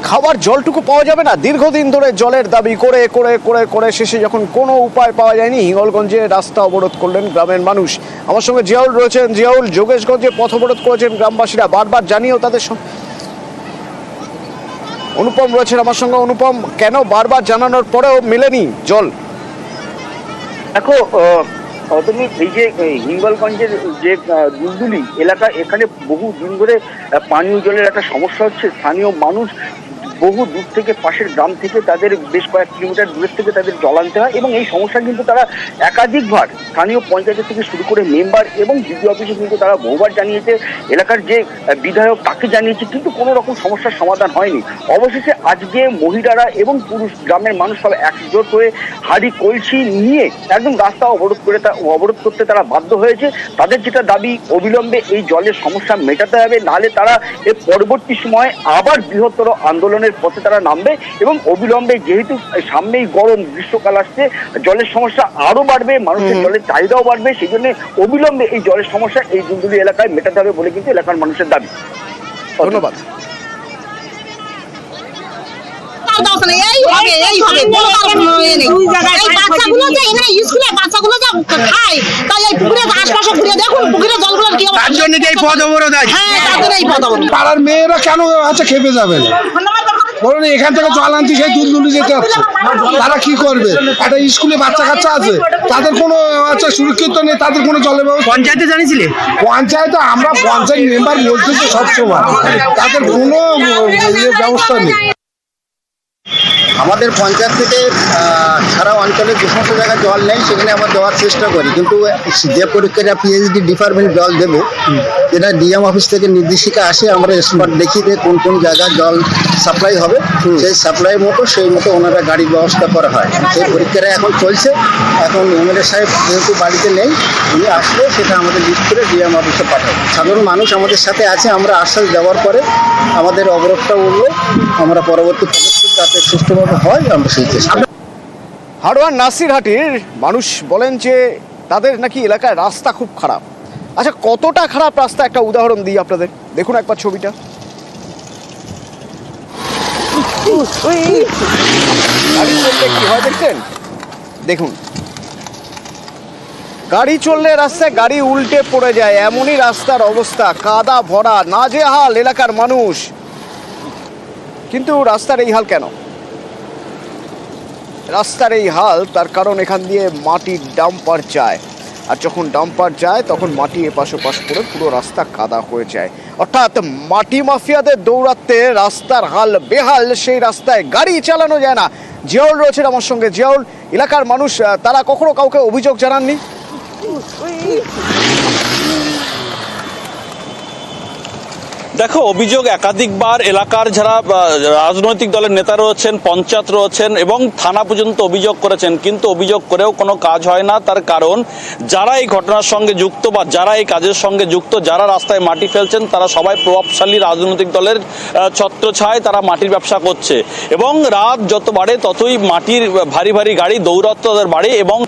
খাবার জলটুকু পাওয়া যাবে না? দীর্ঘদিন ধরে জলের দাবি করে করে করে করে শেষে যখন কোনো উপায় পাওয়া যায়নি, হিঙ্গলগঞ্জে রাস্তা অবরোধ করলেন গ্রামের মানুষ। আমার সঙ্গে জিয়াউল রয়েছেন। জিয়াউল, যোগেশগঞ্জে পথ অবরোধ করেছেন গ্রামবাসীরা, বারবার জানিয়েও তাদের অনুপম রয়েছেন আমার সঙ্গে। অনুপম, কেন বারবার জানানোর পরেও মেলেনি জল? দেখো তুমি এই যে হিঙ্গলগঞ্জের যে দুলদুলি এলাকা, এখানে বহু দিন ধরে পানীয় জলের একটা সমস্যা হচ্ছে। স্থানীয় মানুষ বহু দূর থেকে, পাশের গ্রাম থেকে, তাদের বেশ কয়েক কিলোমিটার দূরের থেকে তাদের জল আনতে হয়, এবং এই সমস্যা কিন্তু তারা একাধিকবার স্থানীয় পঞ্চায়েতের থেকে শুরু করে মেম্বার এবং বিডিও অফিসে কিন্তু তারা বহুবার জানিয়েছে, এলাকার যে বিধায়ক তাকে জানিয়েছে, কিন্তু কোনো রকম সমস্যার সমাধান হয়নি। অবশেষে আজকে মহিলারা এবং পুরুষ, গ্রামের মানুষ সব একজোট হয়ে হাঁড়ি কলসি নিয়ে একদম রাস্তা অবরোধ করতে তারা বাধ্য হয়েছে। তাদের যেটা দাবি, অবিলম্বে এই জলের সমস্যা মেটাতে হবে, নাহলে তারা এর পরবর্তী সময় আবার বৃহত্তর আন্দোলনের পথে তারা নামবে, এবং অবিলম্বে, যেহেতু সামনেই গরম গ্রীষ্মকাল আসছে, জলের সমস্যা আরো বাড়বে, মানুষের জলের চাহিদাও বাড়বে, সেই জন্য অবিলম্বে এই জলের সমস্যা এই দুলদুলি এলাকায় মেটাতে হবে বলে কিন্তু এলাকার মানুষের দাবি। ধন্যবাদ। পাড়ার মেয়েরা কেন আচ্ছা খেপে যাবে না? বলুন, এখান থেকে জল আনতে সেই দুলদুলি যেতে হচ্ছে, তারা কি করবে? একটা স্কুলে বাচ্চা কাচ্চা আছে, তাদের কোনো আচ্ছা সুরক্ষিত নেই, তাদের কোনো জলের ব্যবস্থা। পঞ্চায়েতে জানিয়েছিলে? পঞ্চায়েতে আমরা পঞ্চায়েত মেম্বার বলতেছি সবসময়, তাদের কোনো ব্যবস্থা নেই। আমাদের পঞ্চায়েত থেকে সারা অঞ্চলে যে সমস্ত জায়গায় জল নেই সেখানে আমরা দেওয়ার চেষ্টা করি, কিন্তু যে পরীক্ষাটা পিএইচডি ডিপার্টমেন্ট জল দেবো, যেটা ডিএম অফিস থেকে নির্দেশিকা আসে, আমরা স্পট দেখি যে কোন কোন জায়গায় জল সাপ্লাই হবে, সেই সাপ্লাই সেই মতো ওনারা গাড়ির ব্যবস্থা করা হয়। সেই পরীক্ষাটা এখন চলছে। এখন এমএলএ সাহেব যেহেতু বাড়িতে নেই, উনি আসলে সেটা আমাদের লিস্ট করে ডিএম অফিসে পাঠাবো। সাধারণ মানুষ আমাদের সাথে আছে, আমরা আশ্বাস দেওয়ার পরে আমাদের অবরোধটা উঠলো, আমরা পরবর্তী পদক্ষেপ যাতে সুষ্ঠুভাবে হয় আমরা সেই চেষ্টা। হাড়োয়ার নাসিরহাটির মানুষ বলেন যে তাদের নাকি এলাকায় রাস্তা খুব খারাপ। আচ্ছা, কতটা খারাপ রাস্তা একটা উদাহরণ দিই আপনাদের, দেখুন একবার ছবিটা। গাড়ি চললে কি হয় দেখছেন? দেখুন, গাড়ি চললে রাস্তায় গাড়ি উল্টে পড়ে যায়, এমনই রাস্তার অবস্থা, কাদা ভরা, নাজেহাল এলাকার মানুষ। কিন্তু রাস্তার এই হাল কেন? রাস্তার এই হাল তার কারণ এখান দিয়ে মাটির ডাম্পার যায়, আর যখন ডাম্পার যায় তখন মাটি এপাশ ওপাশ করে পুরো রাস্তা কাদা হয়ে যায়। অর্থাৎ মাটি মাফিয়াদের দৌড়াতে রাস্তার হাল বেহাল, সেই রাস্তায় গাড়ি চালানো যায় না। জিয়াউল রয়েছেন আমার সঙ্গে। জিয়াউল, এলাকার মানুষ তারা কখনো কাউকে অভিযোগ জানাননি? দেখো, অভিযোগ একাধিকবার এলাকার যারা রাজনৈতিক দলের নেতা রয়েছেন, পঞ্চায়েত রয়েছেন এবং থানা পর্যন্ত অভিযোগ করেছেন, কিন্তু অভিযোগ করেও কোনো কাজ হয় না। তার কারণ যারা এই ঘটনার সঙ্গে যুক্ত বা যারা এই কাজের সঙ্গে যুক্ত, যারা রাস্তায় মাটি ফেলছেন, তারা সবাই প্রভাবশালী রাজনৈতিক দলের ছত্রছায়ায় তারা মাটির ব্যবসা করছে, এবং রাত যত বাড়ে ততই মাটির ভারী ভারী গাড়ি দৌরাত্ম তাদের বাড়ে। এবং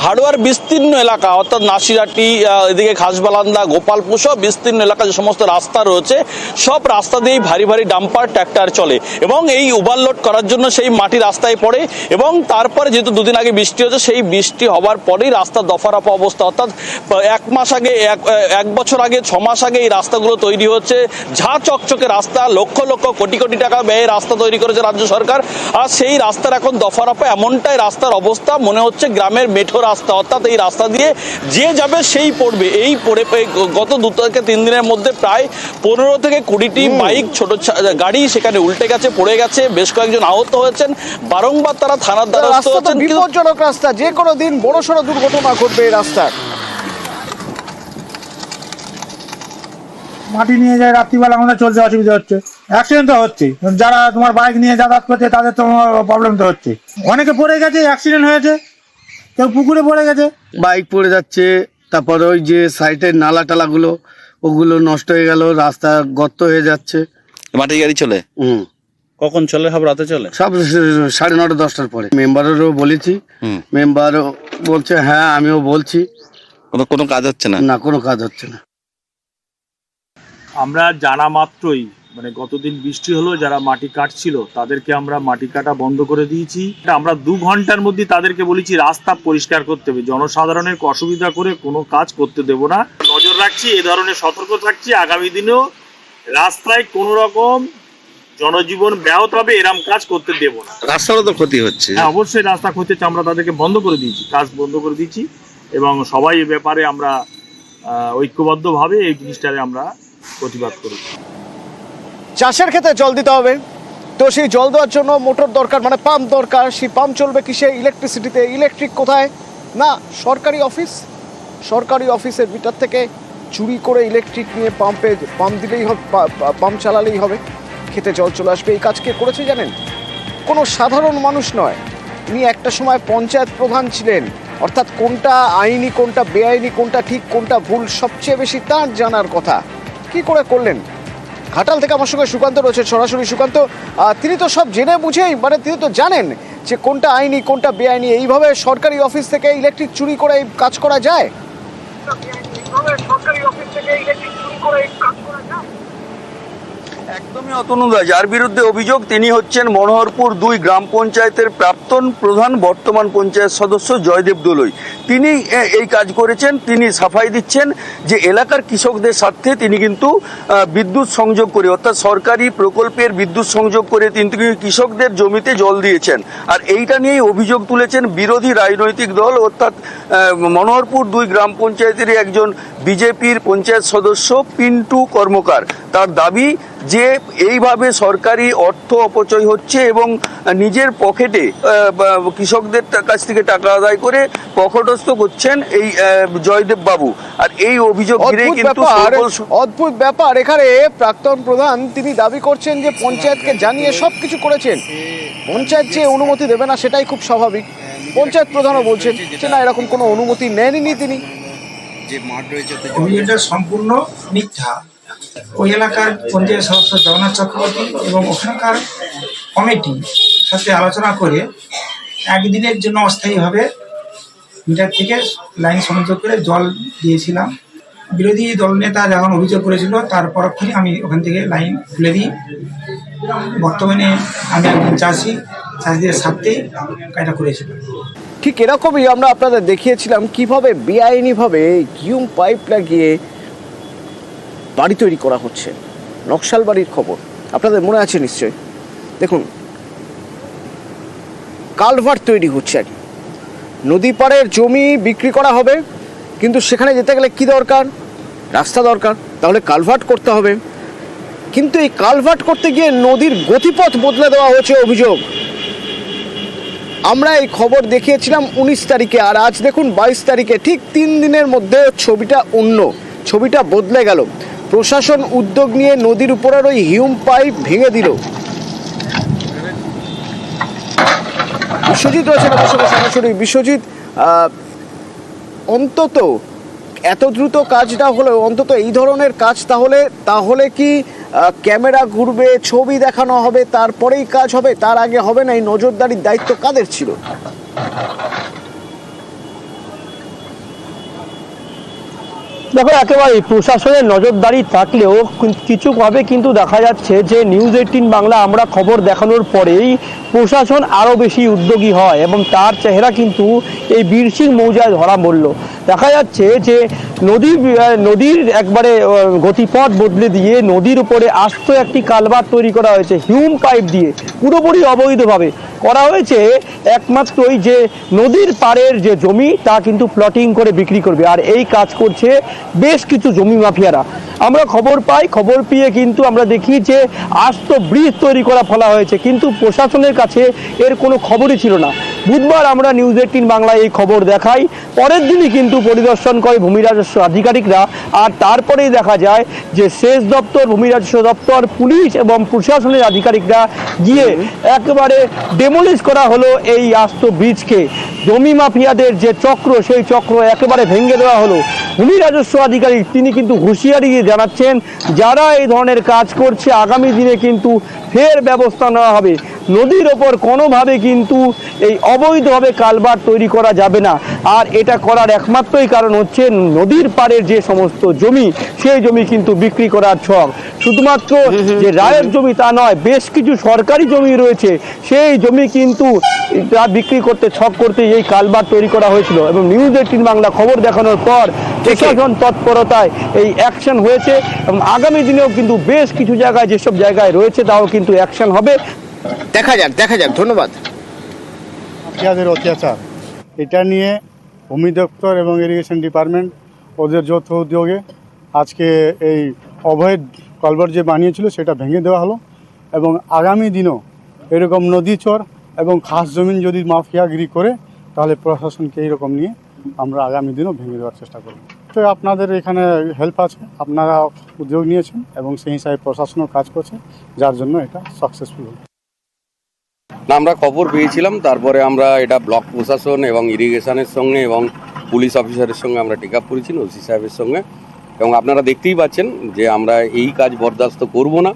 হাড়োয়ার বিস্তীর্ণ এলাকা, অর্থাৎ নাসিরহাটি, এদিকে খাসবালান্দা, গোপালপুর সব বিস্তীর্ণ এলাকা যে সমস্ত রাস্তা রয়েছে, সব রাস্তা দিয়েই ভারী ভারী ডাম্পার ট্র্যাক্টর চলে, এবং এই ওভারলোড করার জন্য সেই মাটি রাস্তায় পড়ে। এবং তারপরে যেহেতু দুদিন আগে বৃষ্টি হচ্ছে, সেই বৃষ্টি হওয়ার পরেই রাস্তা দফারফা অবস্থা। অর্থাৎ 1 মাস আগে, 1 বছর আগে, 6 মাস আগে এই রাস্তাগুলো তৈরি হচ্ছে। ঝা চকচকে রাস্তা, লক্ষ লক্ষ কোটি কোটি টাকা ব্যয়ে রাস্তা তৈরি করেছে রাজ্য সরকার, আর সেই রাস্তার এখন দফারফা এমনটাই রাস্তার অবস্থা, মনে হচ্ছে গ্রামের মেঠো রাস্তা। অর্থাৎ এই রাস্তা দিয়ে যে যাবে সেই পড়বে। এই পড়ে গত 2 থেকে 3 দিনের মধ্যে প্রায় 15 থেকে 20টি বাইক, ছোট গাড়ি সেখানে উল্টে গেছে, পড়ে গেছে, বেশ কয়েকজন আহত হয়েছেন। বারংবার তারা থানার দ্বারস্থ হচ্ছেন। বিপজ্জনক রাস্তা, যে কোনো দিন বড়সড় দুর্ঘটনা ঘটবে এই রাস্তার। মাটি নিয়ে যায় রাত্রিবেলা, আমাদের চলতে অসুবিধা হচ্ছে, অ্যাক্সিডেন্ট তো হচ্ছে। যারা তোমার বাইক নিয়ে যাতায়াত করছে তাদের তো প্রবলেম তো হচ্ছে। অনেকে পড়ে গেছে, অ্যাক্সিডেন্ট হয়েছে, কেউ পুকুরে পড়ে গেছে, বাইক পড়ে যাচ্ছে, তারপরে ওই যে সাইডের নালা টালাগুলো ওগুলো নষ্ট হয়ে গেল, রাস্তা গর্ত হয়ে যাচ্ছে। মাটির গাড়ি চলে? কখন চলে? সব রাতে চলে? সব 9:30 10টার পরে। মেম্বারেরও বলেছি, মেম্বারও বলছে হ্যাঁ, আমিও বলছি, কোনো কাজ হচ্ছে না। না, কোনো কাজ হচ্ছে না। আমরা জানা মাত্রই মানে গতদিন বৃষ্টি হলো, যারা মাটি কাটছিল তাদেরকে আমরা মাটি কাটা বন্ধ করে দিয়েছি। আমরা 2 ঘন্টার মধ্যে তাদেরকে বলেছি রাস্তা পরিষ্কার করতে হবে, জনসাধারণের অসুবিধা করে কোনো কাজ করতে দেব না। নজর রাখছি, এ ধরনের সতর্ক থাকছি, আগামী দিনেও রাস্তায় কোনো রকম জনজীবন ব্যাহত হবে এরকম কাজ করতে দেব না। রাস্তারও তো ক্ষতি হচ্ছে। হ্যাঁ, অবশ্যই রাস্তা ক্ষতি হচ্ছে, আমরা তাদেরকে বন্ধ করে দিয়েছি, কাজ বন্ধ করে দিয়েছি এবং সবাই এ ব্যাপারে আমরা ঐক্যবদ্ধভাবে এই জিনিসটাকে আমরা প্রতিবাদ করেছি। চাষের ক্ষেত্রে জল দিতে হবে, তো সেই জল দেওয়ার জন্য মোটর দরকার, মানে পাম্প দরকার। সেই পাম্প চলবে কিসে? ইলেকট্রিসিটিতে। ইলেকট্রিক কোথায়? না সরকারি অফিসের মিটার থেকে চুরি করে ইলেকট্রিক নিয়ে পাম্প দিলেই হবে, পাম্প চালালেই হবে, খেতে জল চলে আসবে। এই কাজ কে করেছে জানেন? কোনো সাধারণ মানুষ নয়, ইনি একটা সময় পঞ্চায়েত প্রধান ছিলেন। অর্থাৎ কোনটা আইনি, কোনটা বেআইনি, কোনটা ঠিক, কোনটা ভুল সবচেয়ে বেশি তার জানার কথা। কি করে করলেন? ঘাটাল থেকে আমার সঙ্গে সুকান্ত রয়েছে, সরাসরি। সুকান্ত, তিনি তো সব জেনে বুঝেই, মানে তিনি তো জানেন যে কোনটা আইনি কোনটা বেআইনি। এইভাবে সরকারি অফিস থেকে ইলেকট্রিক চুরি করে এই কাজ করা যায়? একদমই অতনুদা, যার বিরুদ্ধে অভিযোগ তিনি হচ্ছেন মনোহরপুর 2 গ্রাম পঞ্চায়েতের প্রাক্তন প্রধান, বর্তমান পঞ্চায়েত সদস্য জয়দেব দোলই। তিনি এই কাজ করেছেন। তিনি সাফাই দিচ্ছেন যে এলাকার কৃষকদের স্বার্থে তিনি কিন্তু বিদ্যুৎ সংযোগ করে, অর্থাৎ সরকারি প্রকল্পের বিদ্যুৎ সংযোগ করে তিনি কৃষকদের জমিতে জল দিয়েছেন। আর এইটা নিয়েই অভিযোগ তুলেছেন বিরোধী রাজনৈতিক দল, অর্থাৎ মনোহরপুর 2 গ্রাম পঞ্চায়েতেরই একজন বিজেপির পঞ্চায়েত সদস্য পিন্টু কর্মকার। তার দাবি যে এইভাবে সরকারি অর্থ অপচয় হচ্ছে এবং নিজের পকেটে কৃষকদের কাছ থেকে টাকা আদায় করে পকেটস্থ করছেন এই জয়দেব বাবু। আর এই অভিযোগ ঘিরে কিন্তু অদ্ভুত ব্যাপার। এখানে প্রাক্তন প্রধান তিনি দাবি করছেন যে পঞ্চায়েতকে জানিয়ে সবকিছু করেছেন, পঞ্চায়েত যে অনুমতি দেবে না সেটাই খুব স্বাভাবিক। পঞ্চায়েত প্রধানও বলছেন যে না, এরকম কোনো অনুমতি নেননি তিনি। যে মাঠ রয়েছে এটা সম্পূর্ণ মিথ্যা। ওই এলাকার পঞ্চায়েত সদস্য জগন্নাথ চক্রবর্তী এবং ওখানকার কমিটি সাথে আলোচনা করে একদিনের জন্য অস্থায়ীভাবে মিটার থেকে লাইন সংযোগ করে জল দিয়েছিলাম। বিরোধী দলনেতা যখন অভিযোগ করেছিল তার পরক্ষণে আমি ওখান থেকে লাইন খুলে দিই। বর্তমানে আমি একজন চাষিদের স্বার্থেই এটা করেছিলাম। ঠিক এরকমই আমরা আপনাদের দেখিয়েছিলাম কিভাবে বেআইনিভাবে হিউম পাইপ লাগিয়ে বাড়ি তৈরি করা হচ্ছে। নকশাল বাড়ির খবর আপনাদের মনে আছে নিশ্চয়। দেখুন, কালভার্ট তৈরি হচ্ছে, আর নদী পাড়ের জমি বিক্রি করা হবে, কিন্তু সেখানে যেতে গেলে কি দরকার? রাস্তা দরকার, তাহলে কালভার্ট করতে হবে। কিন্তু এই কালভার্ট করতে গিয়ে নদীর গতিপথ বদলে দেওয়া হয়েছে অভিযোগ। আমরা এই খবর দেখিয়েছিলাম 19 তারিখে, আর আজ দেখুন 22 তারিখে, ঠিক 3 দিনের মধ্যে ছবিটা অন্য, ছবিটা বদলে গেল। প্রশাসন উদ্যোগ নিয়ে নদীর উপরের ওই হিউম পাইপ ভেঙে দিল। বিশ্বজিৎ রয়েছে আমাদের সঙ্গে সরাসরি। বিশ্বজিৎ, অন্তত এত দ্রুত কাজটা হলেও অন্তত এই ধরনের কাজ তাহলে কি ক্যামেরা ঘুরবে, ছবি দেখানো হবে, তারপরেই কাজ হবে? তার আগে হবে না? এই নজরদারির দায়িত্ব কাদের ছিল? দেখো, একেবারে প্রশাসনের নজরদারি থাকলেও কিছুভাবে কিন্তু দেখা যাচ্ছে যে নিউজ 18 বাংলা আমরা খবর দেখানোর পরেই প্রশাসন আরও বেশি উদ্যোগী হয় এবং তার চেহারা কিন্তু এই বীরসিং মৌজায় ধরা পড়ল। দেখা যাচ্ছে যে নদীর একবারে গতিপথ বদলে দিয়ে নদীর উপরে আস্ত একটি কালভার্ট তৈরি করা হয়েছে হিউম পাইপ দিয়ে, পুরোপুরি অবৈধভাবে করা হয়েছে। একমাত্রই যে নদীর পাড়ের যে জমি তা কিন্তু প্লটিং করে বিক্রি করবে, আর এই কাজ করছে বেশ কিছু জমি মাফিয়ারা। আমরা খবর পাই, খবর পেয়ে কিন্তু আমরা দেখি যে আস্ত ব্রিজ তৈরি করা ফেলা হয়েছে, কিন্তু প্রশাসনের কাছে এর কোনো খবরই ছিল না। বুধবার আমরা নিউজ 18 বাংলায় এই খবর দেখাই, পরের দিনই কিন্তু পরিদর্শন করে ভূমি রাজস্ব আধিকারিকরা, আর তারপরেই দেখা যায় যে সেচ দপ্তর, ভূমি রাজস্ব দপ্তর, পুলিশ এবং প্রশাসনের আধিকারিকরা গিয়ে একেবারে ডেমোলিশ করা হলো এই আস্ত ব্রিজকে। জমি মাফিয়াদের যে চক্র, সেই চক্র একেবারে ভেঙে দেওয়া হলো। ভূমি রাজস্ব আধিকারিক তিনি কিন্তু হুঁশিয়ারি দিয়ে জানাচ্ছেন যারা এই ধরনের কাজ করছে আগামী দিনে কিন্তু ফের ব্যবস্থা নেওয়া হবে। নদীর ওপর কোনোভাবে কিন্তু এই অবৈধভাবে কালভার্ট তৈরি করা যাবে না। আর এটা করার একমাত্রই কারণ হচ্ছে নদীর পাড়ের যে সমস্ত জমি, সেই জমি কিন্তু বিক্রি করার ছক। শুধুমাত্র যে রায়ের জমি তা নয়, বেশ কিছু সরকারি জমি রয়েছে, সেই জমি কিন্তু তা বিক্রি করতে, ছক করতে এই কালভার্ট তৈরি করা হয়েছিল। এবং নিউজ 18 বাংলা খবর দেখানোর পর প্রশাসন তৎপরতায় এই অ্যাকশন হয়েছে এবং আগামী দিনেও কিন্তু বেশ কিছু জায়গায়, যেসব জায়গায় রয়েছে, তাও কিন্তু অ্যাকশন হবে। দেখা যাক। ধন্যবাদ। মাফিয়াদের অত্যাচার, এটা নিয়ে ভূমি দপ্তর এবং ইরিগেশন ডিপার্টমেন্ট ওদের যৌথ উদ্যোগে আজকে এই অবৈধ কালভার্ট যে বানিয়েছিল সেটা ভেঙে দেওয়া হলো। এবং আগামী দিনও এরকম নদীচর এবং খাস জমিন যদি মাফিয়াগিরি করে, তাহলে প্রশাসনকে এইরকম নিয়ে আমরা আগামী দিনও ভেঙে দেওয়ার চেষ্টা করব। তো আপনাদের এখানে হেল্প আছে, আপনারা উদ্যোগ নিয়েছেন এবং সেই হিসাবে প্রশাসনও কাজ করছে, যার জন্য এটা সাকসেসফুল হল। না, আমরা খবর পেয়েছিলাম, তারপরে আমরা এটা ব্লক প্রশাসন এবং ইরিগেশনের সঙ্গে এবং পুলিশ অফিসারের সঙ্গে আমরা টেক আপ করেছি, ওসি সাহেবের সঙ্গে। এবং আপনারা দেখতেই পাচ্ছেন যে আমরা এই কাজ বরদাস্ত করব না,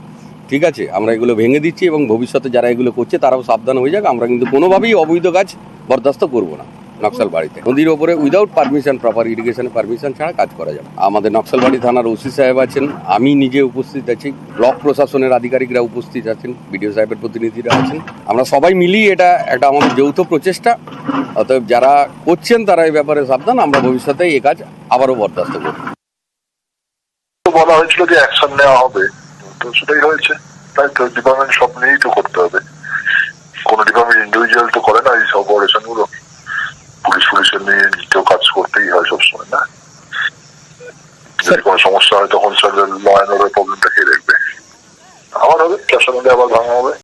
ঠিক আছে? আমরা এগুলো ভেঙে দিচ্ছি এবং ভবিষ্যতে যারা এগুলো করছে তারাও সাবধান হয়ে যাক। আমরা কিন্তু কোনোভাবেই অবৈধ কাজ বরদাস্ত করব না। নকশালবাড়িতে নদীর ওপরে উইদাউট পারমিশন, প্রপার ইরিগেশনের পারমিশন ছাড়া কাজ করা যাবে। আমাদের নকশালবাড়ি থানার ওসি সাহেব আছেন, আমি নিজে উপস্থিত আছি, ব্লক প্রশাসনের আধিকারিকরা উপস্থিত আছেন, বিডিও সাহেবের প্রতিনিধিরা আছেন। আমরা সবাই মিলিয়ে এটা একটা আমাদের যৌথ প্রচেষ্টা। অতএব যারা করছেন তারা এই ব্যাপারে সাবধান। আমরা ভবিষ্যতে এই কাজ আবারও বরদাস্ত করব। বলা হয়েছিল যে অ্যাকশন নেওয়া হবে, তো সেটাই হয়েছে। তাই তো ডিপার্টমেন্ট সব নিয়েই তো করতে হবে, কোনো ডিপার্টমেন্ট ইন্ডিভিজুয়াল তো করে না এই সব অপারেশন গুলো। পুলিশের নিয়ে নিজেও কাজ করতেই হয় সবসময়, না? যদি কোনো সমস্যা হয় তখন স্যার ল অ্যান্ড অর্ডার প্রবলেমটা কে দেখবে? আবার হবে, ক্যাশের মধ্যে আবার ভাঙা হবে।